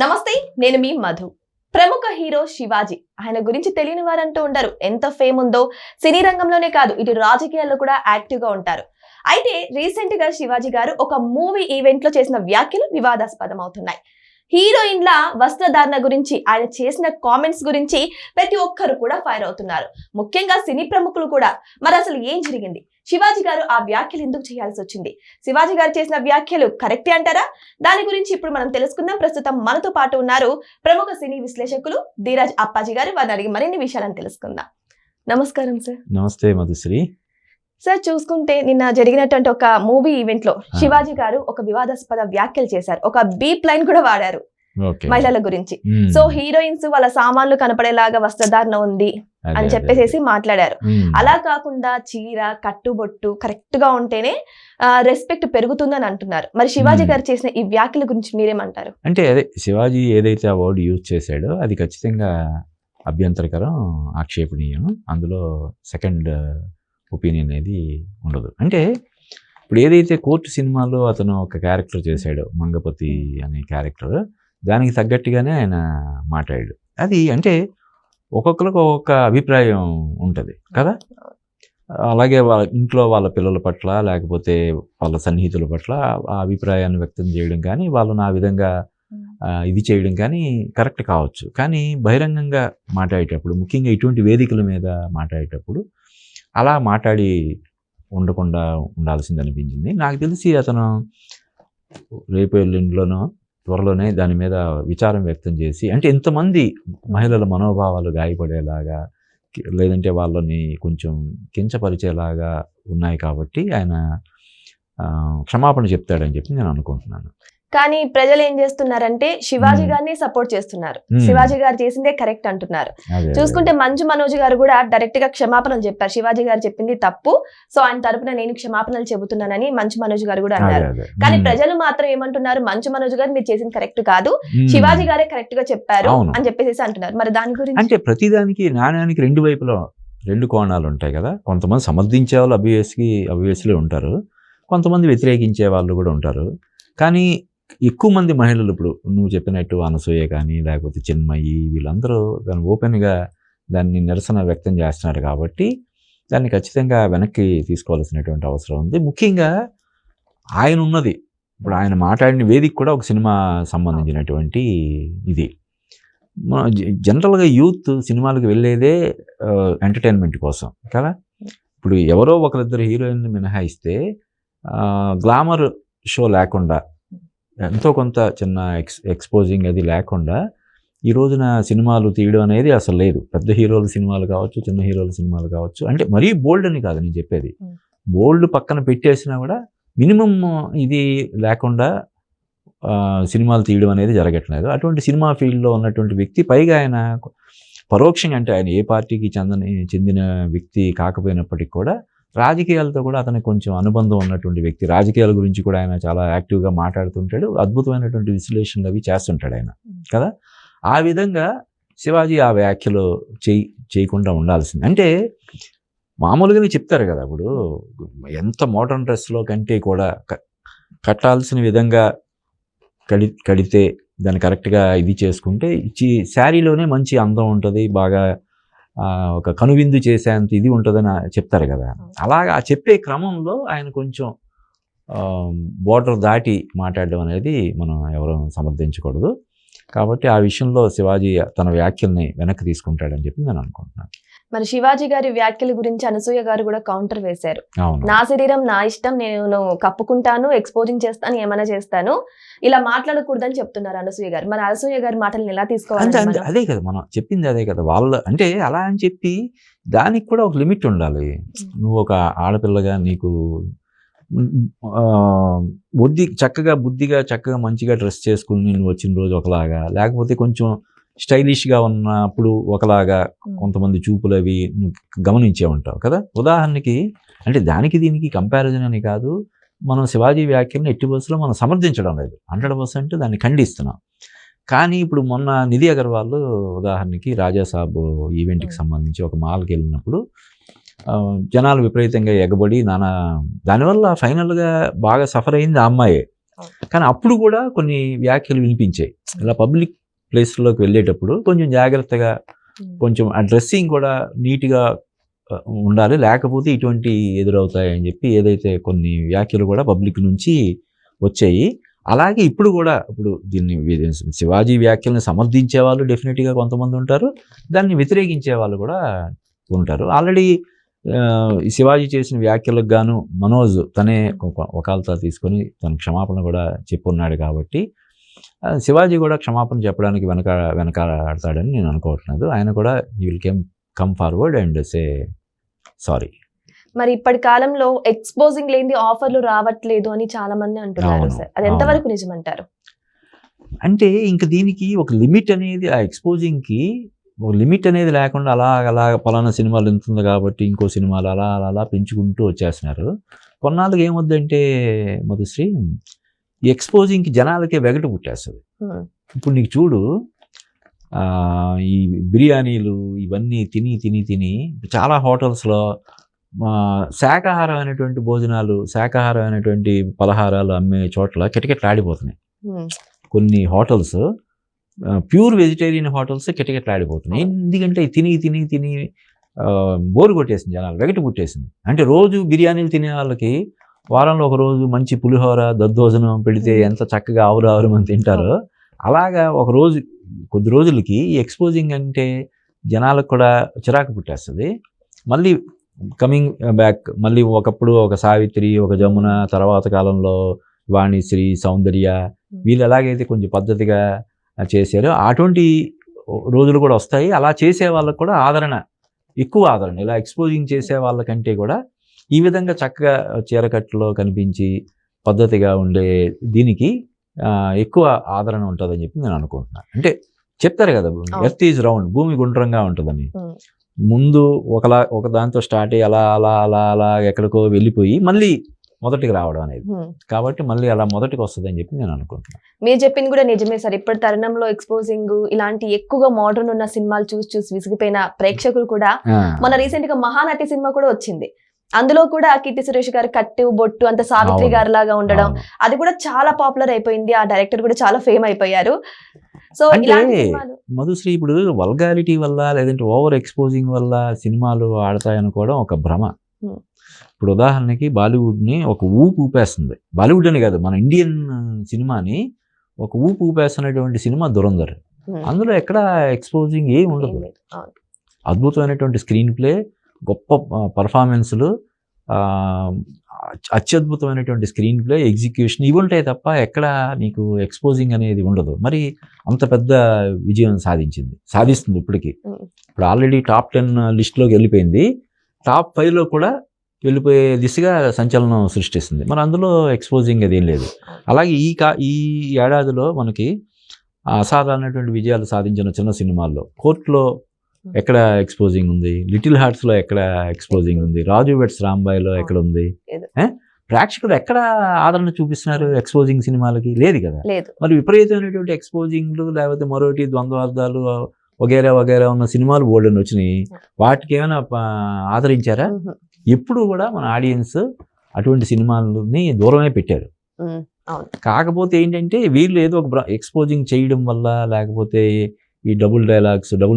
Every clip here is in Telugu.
నమస్తే, నేను మీ మధు. ప్రముఖ హీరో శివాజీ. ఆయన గురించి తెలియని వారంటూ ఉండరు. ఎంత ఫేమ్ ఉందో సినీ రంగంలోనే కాదు, ఇటు రాజకీయాల్లో కూడా యాక్టివ్ గా ఉంటారు. అయితే రీసెంట్ గా శివాజీ గారు ఒక మూవీ ఈవెంట్ లో చేసిన వ్యాఖ్యలు వివాదాస్పదం అవుతున్నాయి. హీరోయిన్ల వస్త్రధారణ గురించి, ఆయన చేసిన కామెంట్స్ గురించి ప్రతి ఒక్కరు కూడా ఫైర్ అవుతున్నారు. ముఖ్యంగా సినీ ప్రముఖులు కూడా. మరి అసలు ఏం జరిగింది? శివాజీ గారు ఆ వ్యాఖ్యలు ఎందుకు చేయాల్సి వచ్చింది? శివాజీ గారు చేసిన వ్యాఖ్యలు కరెక్టే అంటారా? దాని గురించి ఇప్పుడు మనం తెలుసుకుందాం. ప్రస్తుతం మనతో పాటు ఉన్నారు ప్రముఖ సినీ విశ్లేషకులు ధీరజ్ అప్పాజీ గారు. వారిని అడిగి మరిన్ని విషయాలను తెలుసుకుందాం. నమస్కారం సార్. నమస్తే మధుశ్రీ. సార్, చూసుకుంటే నిన్న జరిగినటువంటి ఒక మూవీ ఈవెంట్ లో శివాజీ గారు ఒక వివాదాస్పద వ్యాఖ్యలు చేశారు. ఒక బీప్ లైన్ కూడా వాడారు మహిళల గురించి. సో హీరోయిన్స్ వాళ్ళ సామాన్లు కనపడేలాగా వస్త్రధారణ ఉంది అని చెప్పేసి మాట్లాడారు. అలా కాకుండా చీర, కట్టుబొట్టు కరెక్ట్ గా ఉంటేనే రెస్పెక్ట్ పెరుగుతుందని అంటున్నారు. మరి శివాజీ గారు చేసిన ఈ వ్యాఖ్యల గురించి మీరేమంటారు? అంటే అదే శివాజీ ఏదైతే ఆ వర్డ్ యూజ్ చేశాడో అది ఖచ్చితంగా అభ్యంతరకరం, ఆక్షేపణీయం. అందులో సెకండ్ ఒపీనియన్ అనేది ఉండదు. అంటే ఇప్పుడు ఏదైతే కోర్టు సినిమాలో అతను ఒక క్యారెక్టర్ చేశాడో, మంగపతి అనే క్యారెక్టర్, దానికి తగ్గట్టుగానే ఆయన మాట్లాడాడు. అది అంటే ఒక్కొక్కరికి ఒక్కొక్క అభిప్రాయం ఉంటుంది కదా. అలాగే వాళ్ళ ఇంట్లో వాళ్ళ పిల్లల పట్ల, లేకపోతే వాళ్ళ సన్నిహితుల పట్ల ఆ అభిప్రాయాన్ని వ్యక్తం చేయడం కానీ, వాళ్ళని ఆ విధంగా ఇది చేయడం కానీ కరెక్ట్ కావచ్చు. కానీ బహిరంగంగా మాట్లాడేటప్పుడు, ముఖ్యంగా ఇటువంటి వేదికల మీద మాట్లాడేటప్పుడు అలా మాట్లాడి ఉండకుండా ఉండాల్సింది అనిపించింది. నాకు తెలిసి అతను రేపు ఎల్లుండిలోనో త్వరలోనే దాని మీద విచారం వ్యక్తం చేసి, అంటే ఎంతమంది మహిళల మనోభావాలు గాయపడేలాగా, లేదంటే వాళ్ళని కొంచెం కించపరిచేలాగా ఉన్నాయి కాబట్టి ఆయన క్షమాపణ చెప్తాడని చెప్పి నేను అనుకుంటున్నాను. కానీ ప్రజలు ఏం చేస్తున్నారంటే శివాజీ గారిని సపోర్ట్ చేస్తున్నారు. శివాజీ గారు చేసిందే కరెక్ట్ అంటున్నారు. చూసుకుంటే మంచు మనోజ్ గారు కూడా డైరెక్ట్ గా క్షమాపణలు చెప్పారు. శివాజీ గారు చెప్పింది తప్పు, సో ఆయన తరపున నేను క్షమాపణలు చెబుతున్నానని మంచు మనోజ్ గారు కూడా అన్నారు. కానీ ప్రజలు మాత్రం ఏమంటున్నారు, మంచు మనోజ్ గారు మీరు చేసింది కరెక్ట్ కాదు, శివాజీ గారే కరెక్ట్ గా చెప్పారు అని చెప్పేసి అంటున్నారు. మరి దాని గురించి? అంటే ప్రతిదానికి నాణ్యానికి రెండు వైపులా రెండు కోణాలు ఉంటాయి కదా. కొంతమంది సమర్థించే వాళ్ళు అబ్వియస్లీ ఉంటారు, కొంతమంది వ్యతిరేకించే వాళ్ళు కూడా ఉంటారు. కానీ ఎక్కువ మంది మహిళలు, ఇప్పుడు నువ్వు చెప్పినట్టు అనసూయ కానీ, లేకపోతే చిన్మయి, వీళ్ళందరూ దాన్ని ఓపెన్గా దాన్ని నిరసన వ్యక్తం చేస్తున్నారు కాబట్టి దాన్ని ఖచ్చితంగా వెనక్కి తీసుకోవాల్సినటువంటి అవసరం ఉంది. ముఖ్యంగా ఆయన ఉన్నది, ఇప్పుడు ఆయన మాట్లాడిన వేదిక కూడా ఒక సినిమా సంబంధించినటువంటి ఇది. జనరల్గా యూత్ సినిమాలకు వెళ్ళేదే ఎంటర్టైన్మెంట్ కోసం కదా. ఇప్పుడు ఎవరో ఒకరిద్దరు హీరోయిన్ మినహాయిస్తే గ్లామర్ షో లేకుండా, ఎంతో కొంత చిన్న ఎక్స్పోజింగ్ అది లేకుండా ఈ రోజున సినిమాలు తీయడం అనేది అసలు లేదు. పెద్ద హీరోల సినిమాలు కావచ్చు, చిన్న హీరోల సినిమాలు కావచ్చు, అంటే మరీ బోల్డ్ అని కాదు నేను చెప్పేది. బోల్డ్ పక్కన పెట్టేసినా కూడా మినిమం ఇది లేకుండా సినిమాలు తీయడం అనేది జరగట్లేదు. అటువంటి సినిమా ఫీల్డ్లో ఉన్నటువంటి వ్యక్తి, పైగా ఆయన పరోక్షంగా, అంటే ఆయన ఏ పార్టీకి చెందిన వ్యక్తి కాకపోయినప్పటికీ కూడా రాజకీయాలతో కూడా అతనికి కొంచెం అనుబంధం ఉన్నటువంటి వ్యక్తి. రాజకీయాల గురించి కూడా ఆయన చాలా యాక్టివ్గా మాట్లాడుతుంటాడు, అద్భుతమైనటువంటి విశ్లేషణలు అవి చేస్తుంటాడు ఆయన కదా. ఆ విధంగా శివాజీ ఆ వ్యాఖ్యలు చేయకుండా ఉండాల్సింది. అంటే మామూలుగానే చెప్తారు కదా, ఇప్పుడు ఎంత మోడర్న్ డ్రెస్లో కంటే కూడా కట్టాల్సిన విధంగా కడితే దాన్ని కరెక్ట్గా ఇది చేసుకుంటే శారీలోనే మంచి అందం ఉంటుంది, బాగా ఒక కనువిందు చేసేంత ఇది ఉంటుందని చెప్తారు కదా. అలాగా చెప్పే క్రమంలో ఆయన కొంచెం బోర్డర్ దాటి మాట్లాడడం అనేది మనం ఎవరూ సమర్థించకూడదు. కాబట్టి ఆ విషయంలో శివాజీ తన వ్యాఖ్యల్ని వెనక్కి తీసుకుంటాడని చెప్పి నేను అనుకుంటున్నాను. మరి శివాజీ గారి వ్యాఖ్యల గురించి అనసూయ గారు కూడా కౌంటర్ వేశారు. నా శరీరం నా ఇష్టం, నేను కప్పుకుంటాను, ఎక్స్పోజింగ్ చేస్తాను, ఏమైనా చేస్తాను, ఇలా మాట్లాడకూడదని చెప్తున్నారు అనసూయ గారు. మరి అనసూయ గారి మాటలను ఎలా తీసుకోవాలి? అదే కదా మనం చెప్పింది, అదే కదా. వాళ్ళు అంటే అలా అని చెప్పి దానికి కూడా ఒక లిమిట్ ఉండాలి. నువ్వు ఒక ఆడపిల్లగా నీకు బుద్ధిగా చక్కగా మంచిగా డ్రెస్ చేసుకుని నువ్వు వచ్చిన రోజు ఒకలాగా, లేకపోతే కొంచెం స్టైలిష్గా ఉన్నప్పుడు ఒకలాగా కొంతమంది చూపులు అవి గమనించే ఉంటావు కదా. ఉదాహరణకి, అంటే దానికి దీనికి కంపారిజన్ అని కాదు, మనం శివాజీ వ్యాఖ్యలను ఎట్టి బస్సులో మనం సమర్థించడం లేదు, 100% దాన్ని ఖండిస్తున్నాం. కానీ ఇప్పుడు మొన్న నిధి అగర్వాల్ ఉదాహరణకి రాజాసాబ్ ఈవెంట్కి సంబంధించి ఒక మాల్కి వెళ్ళినప్పుడు జనాలు విపరీతంగా ఎగబడి దానివల్ల ఫైనల్గా బాగా సఫర్ అయింది ఆ అమ్మాయే. కానీ అప్పుడు కూడా కొన్ని వ్యాఖ్యలు వినిపించాయి. ఇలా పబ్లిక్ ప్లేస్లోకి వెళ్ళేటప్పుడు కొంచెం జాగ్రత్తగా, కొంచెం ఆ డ్రెస్సింగ్ కూడా నీట్గా ఉండాలి, లేకపోతే ఇటువంటి ఎదురవుతాయి అని చెప్పి ఏదైతే కొన్ని వ్యాఖ్యలు కూడా పబ్లిక్ నుంచి వచ్చాయి. అలాగే ఇప్పుడు కూడా దీన్ని శివాజీ వ్యాఖ్యల్ని సమర్థించే వాళ్ళు డెఫినెట్గా కొంతమంది ఉంటారు, దాన్ని వ్యతిరేకించే వాళ్ళు కూడా ఉంటారు. ఆల్రెడీ శివాజీ చేసిన వ్యాఖ్యలకు గాను మనోజ్ తనే వకాల్తా తీసుకొని తన క్షమాపణ కూడా చెప్పున్నాడు. కాబట్టి శివాజీ కూడా క్షమాపణ చెప్పడానికి వెనకాడతాడని నేను అనుకోవట్లేదు. ఆయన కూడా he will come forward and say sorry. మరి ఇప్పటి కాలంలో ఎక్స్పోజింగ్ లేని ఆఫర్లు రావట్లేదు అని చాలా మంది అంటున్నారు సార్, అది ఎంతవరకు నిజమంటారు? అంటే ఇంక దీనికి ఒక లిమిట్ అనేది, ఆ ఎక్స్పోజింగ్కి ఒక లిమిట్ అనేది లేకుండా అలా పలానా సినిమాలు ఎంతుంది కాబట్టి ఇంకో సినిమాలు అలా పెంచుకుంటూ వచ్చేస్తున్నారు. కొన్నాళ్ళకి ఏమొద్దంటే మధుశ్రీ, ఈ ఎక్స్పోజింగ్కి జనాలకే వెగటు పుట్టేస్తుంది. ఇప్పుడు నీకు చూడు, ఈ బిర్యానీలు ఇవన్నీ తిని చాలా హోటల్స్లో శాకాహారమైనటువంటి భోజనాలు, శాకాహారమైనటువంటి పలహారాలు అమ్మే చోట్ల కిటకిటలు ఆడిపోతున్నాయి. కొన్ని హోటల్స్ ప్యూర్ వెజిటేరియన్ హోటల్స్ కిటకిటలు ఆడిపోతున్నాయి. ఎందుకంటే తిని బోరు కొట్టేసింది, జనాలు వెగటు పుట్టేసింది. అంటే రోజు బిర్యానీలు తినే వాళ్ళకి వారంలో ఒక రోజు మంచి పులిహోర దద్దోజనం పెడితే ఎంత చక్కగా ఆవురు మంది తింటారో, అలాగా ఒక రోజు కొద్ది రోజులకి ఎక్స్పోజింగ్ అంటే జనాలకు కూడా చిరాకు పుట్టేస్తుంది. మళ్ళీ కమింగ్ బ్యాక్, మళ్ళీ ఒకప్పుడు ఒక సావిత్రి, ఒక జమున, తర్వాత కాలంలో వాణిశ్రీ, సౌందర్య, వీళ్ళు ఎలాగైతే కొంచెం పద్ధతిగా చేశారో అటువంటి రోజులు కూడా వస్తాయి. అలా చేసే వాళ్ళకు కూడా ఎక్కువ ఆదరణ, ఇలా ఎక్స్పోజింగ్ చేసే వాళ్ళకంటే కూడా ఈ విధంగా చక్కగా చీరకట్టులో కనిపించి పద్ధతిగా ఉండే దీనికి ఎక్కువ ఆదరణ ఉంటుందని చెప్పి నేను అనుకుంటున్నాను. అంటే చెప్తారు కదా, ఎర్త్ ఈజ్ రౌండ్, భూమి గుండ్రంగా ఉంటుందని. ముందు ఒక దాంతో స్టార్ట్ అయ్యి అలా ఎక్కడికో వెళ్ళిపోయి మళ్ళీ మొదటికి రావడం అనేది, కాబట్టి మళ్ళీ అలా మొదటికి వస్తుంది అని చెప్పి నేను అనుకుంటున్నాను. మీరు చెప్పింది కూడా నిజమే సార్. ఇప్పటి తరుణంలో ఎక్స్పోజింగ్ ఇలాంటి ఎక్కువగా మోడర్న్ ఉన్న సినిమాలు చూసి విసిగిపోయిన ప్రేక్షకులు కూడా, మన రీసెంట్ గా మహానటి సినిమా కూడా వచ్చింది, అందులో కూడా కీర్తి సురేష్ గారు కట్టు బొట్టు అంత సావిత్రి గారి లాగా ఉండడం, అది కూడా చాలా పాపులర్ అయిపోయింది. ఆ డైరెక్టర్ కూడా చాలా ఫేమ్ అయిపోయారు. సో మధుశ్రీ, ఇప్పుడు వల్గారిటీ వల్ల లేదంటే ఓవర్ ఎక్స్పోజింగ్ వల్ల సినిమాలు ఆడతాయనుకోవడం ఒక భ్రమ. ఇప్పుడు ఉదాహరణకి బాలీవుడ్ని ఒక ఊపేస్తుంది, బాలీవుడ్ అని కాదు, మన ఇండియన్ సినిమాని ఒక ఊపేస్తున్నటువంటి సినిమా దురంధర్. అందులో ఎక్కడ ఎక్స్పోజింగ్ ఏమి ఉండదు, అద్భుతమైనటువంటి స్క్రీన్ ప్లే, గొప్ప పర్ఫార్మెన్స్లు, అత్యద్భుతమైనటువంటి స్క్రీన్ ప్లే, ఎగ్జిక్యూషన్, ఇవి ఉంటాయి తప్ప ఎక్కడ నీకు ఎక్స్పోజింగ్ అనేది ఉండదు. మరి అంత పెద్ద విజయం సాధిస్తుంది ఇప్పటికీ. ఇప్పుడు ఆల్రెడీ టాప్ 10 లిస్ట్లోకి వెళ్ళిపోయింది, టాప్ 5లో కూడా వెళ్ళిపోయే దిశగా సంచలనం సృష్టిస్తుంది. మరి అందులో ఎక్స్పోజింగ్ అది ఏం లేదు. అలాగే ఈ ఏడాదిలో మనకి అసాధారణటువంటి విజయాలు సాధించిన చిన్న సినిమాల్లో కోర్టులో ఎక్కడ ఎక్స్పోజింగ్ ఉంది, లిటిల్ హార్ట్స్లో ఎక్కడ ఎక్స్పోజింగ్ ఉంది, రాజు వెడ్స్ రాంబాయ్లో ఎక్కడ ఉంది, ప్రేక్షకులు ఎక్కడ ఆదరణ చూపిస్తున్నారు ఎక్స్పోజింగ్ సినిమాలకి? లేదు కదా. మరి విపరీతమైనటువంటి ఎక్స్పోజింగ్లు లేకపోతే మరోటి ద్వంద్వార్థాలు వగేరా ఉన్న సినిమాలు బోల్డెన్ వచ్చినాయి, వాటికి ఏమైనా ఆదరించారా? ఎప్పుడు కూడా మన ఆడియన్స్ అటువంటి సినిమాలని దూరమే పెట్టారు. కాకపోతే ఏంటంటే వీళ్ళు ఏదో ఒక ఎక్స్పోజింగ్ చేయడం వల్ల, లేకపోతే ఈ డబుల్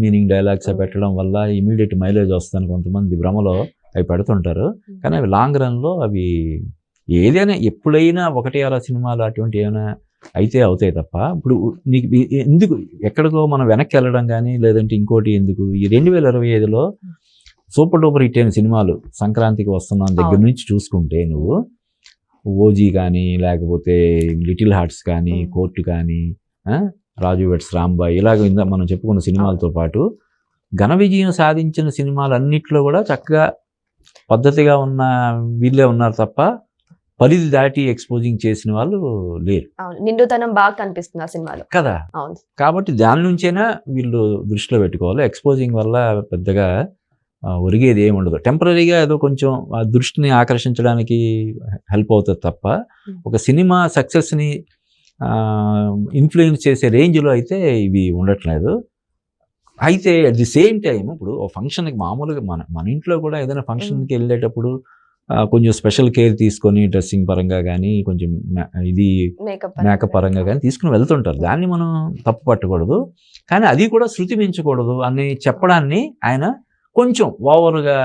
మీనింగ్ డైలాగ్స్ పెట్టడం వల్ల ఇమీడియట్ మైలేజ్ వస్తుందని కొంతమంది భ్రమలో అవి పెడుతుంటారు. కానీ అవి లాంగ్ రన్లో అవి ఏదైనా ఎప్పుడైనా 1-6 సినిమాలు అటువంటి ఏమైనా అయితే అవుతాయి తప్ప, ఇప్పుడు నీకు ఎందుకు ఎక్కడికో మనం వెనక్కి వెళ్ళడం కానీ లేదంటే ఇంకోటి ఎందుకు? ఈ 2025లో సూపర్ డూపర్ హిట్ అయిన సినిమాలు సంక్రాంతికి వస్తున్న దగ్గర నుంచి చూసుకుంటే నువ్వు ఓజీ కానీ, లేకపోతే లిటిల్ హార్ట్స్ కానీ, కోర్టు కానీ, రాజు వెడ్స్ రాంబాయ్, ఇలాగ మనం చెప్పుకున్న సినిమాలతో పాటు ఘన విజయం సాధించిన సినిమాలన్నింటిలో కూడా చక్కగా పద్ధతిగా ఉన్న వీళ్ళే ఉన్నారు తప్ప పరిధి దాటి ఎక్స్పోజింగ్ చేసిన వాళ్ళు లేరు. నిండుతనం బాగా కనిపిస్తుంది ఆ సినిమాలో కదా. కాబట్టి దాని నుంచైనా వీళ్ళు దృష్టిలో పెట్టుకోవాలి. ఎక్స్పోజింగ్ వల్ల పెద్దగా ఒరిగేది ఏమి ఉండదు. టెంపరీగా ఏదో కొంచెం ఆ దృష్టిని ఆకర్షించడానికి హెల్ప్ అవుతుంది తప్ప ఒక సినిమా సక్సెస్ని ఇన్ఫ్లుయెన్స్ చేసే రేంజ్లో అయితే ఇవి ఉండట్లేదు. అయితే అట్ ది సేమ్ టైం ఇప్పుడు ఓ ఫంక్షన్కి మామూలుగా మన ఇంట్లో కూడా ఏదైనా ఫంక్షన్కి వెళ్ళేటప్పుడు కొంచెం స్పెషల్ కేర్ తీసుకొని డ్రెస్సింగ్ పరంగా కానీ కొంచెం ఇది మేకప్ పరంగా కానీ తీసుకుని వెళ్తుంటారు. దాన్ని మనం తప్పు పట్టకూడదు, కానీ అది కూడా శృతి మించకూడదు అని చెప్పడాన్ని ఆయన కొంచెం ఓవర్గా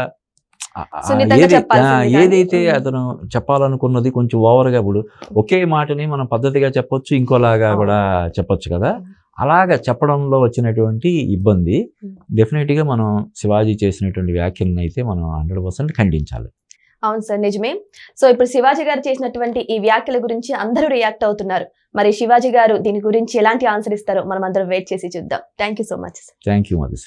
ఏదైతే అతను చెప్పాలనుకున్నది కొంచెం ఓవర్గా, ఇప్పుడు ఒకే మాటని మనం పద్ధతిగా చెప్పొచ్చు, ఇంకోలాగా కూడా చెప్పొచ్చు కదా. అలాగా చెప్పడంలో వచ్చినటువంటి ఇబ్బంది డెఫినెట్గా మనం శివాజీ చేసినటువంటి వ్యాఖ్యలను అయితే మనం 100% ఖండించాలి. అవును సార్, నిజమే. సో ఇప్పుడు శివాజీ గారు చేసినటువంటి ఈ వ్యాఖ్యల గురించి అందరూ రియాక్ట్ అవుతున్నారు. మరి శివాజీ గారు దీని గురించి ఎలాంటి ఆన్సర్ ఇస్తారో మనం అందరం వెయిట్ చేసి చూద్దాం. Thank you so much. Thank you Madhushree.